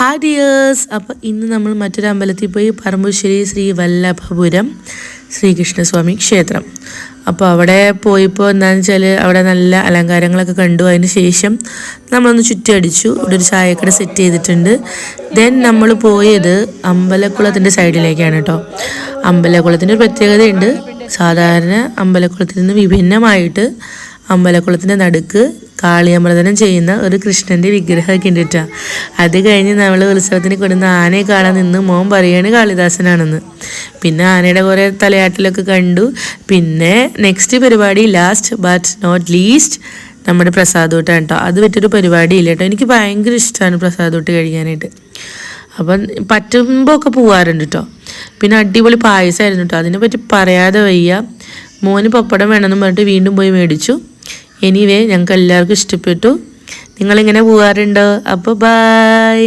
Hi dears. അപ്പോൾ ഇന്ന് നമ്മൾ മറ്റൊരു അമ്പലത്തിൽ പോയി, പറമ്പുശ്ശേരി ശ്രീ വല്ലഭപുരം ശ്രീകൃഷ്ണസ്വാമി ക്ഷേത്രം. അപ്പോൾ അവിടെ പോയപ്പോൾ എന്താണെന്ന് വെച്ചാൽ അവിടെ നല്ല അലങ്കാരങ്ങളൊക്കെ കണ്ടു. അതിന് ശേഷം നമ്മളൊന്ന് ചുറ്റടിച്ചു. ഇവിടെ ഒരു ചായക്കട സെറ്റ് ചെയ്തിട്ടുണ്ട്. ദെൻ നമ്മൾ പോയത് അമ്പലക്കുളത്തിൻ്റെ സൈഡിലേക്കാണ് കേട്ടോ. അമ്പലക്കുളത്തിൻ്റെ ഒരു പ്രത്യേകതയുണ്ട്. സാധാരണ അമ്പലക്കുളത്തിൽ നിന്ന് വിഭിന്നമായിട്ട് അമ്പലക്കുളത്തിൻ്റെ നടുക്ക് കാളിയമർദ്ദനം ചെയ്യുന്ന ഒരു കൃഷ്ണൻ്റെ വിഗ്രഹമൊക്കെ ഉണ്ട് കേട്ടോ. അത് കഴിഞ്ഞ് നമ്മൾ ഉത്സവത്തിന് കൊടുക്കുന്ന ആനയെ കാണാൻ നിന്ന് മോൻ പറയാണ് കാളിദാസനാണെന്ന്. പിന്നെ ആനയുടെ കുറേ തലയാട്ടിലൊക്കെ കണ്ടു. പിന്നെ നെക്സ്റ്റ് പരിപാടി ലാസ്റ്റ് ബട്ട് നോട്ട് ലീസ്റ്റ് നമ്മുടെ പ്രസാദൂട്ടാണ് കേട്ടോ. അത് വിട്ടൊരു പരിപാടി ഇല്ല കേട്ടോ. എനിക്ക് ഭയങ്കര ഇഷ്ടമാണ് പ്രസാദൂട്ട് കഴിക്കാനായിട്ട്. അപ്പം പറ്റുമ്പോൾ ഒക്കെ പോവാറുണ്ട് കേട്ടോ. പിന്നെ അടിപൊളി പായസമായിരുന്നു കേട്ടോ. അതിനെപ്പറ്റി പറയാതെ വയ്യ. മോന് പപ്പടം വേണമെന്ന് പറഞ്ഞിട്ട് വീണ്ടും പോയി മേടിച്ചു. എനിവേ ഞങ്ങൾക്ക് എല്ലാവർക്കും ഇഷ്ടപ്പെട്ടു. നിങ്ങളിങ്ങനെ പോകാറുണ്ടോ? അപ്പോൾ ബൈ.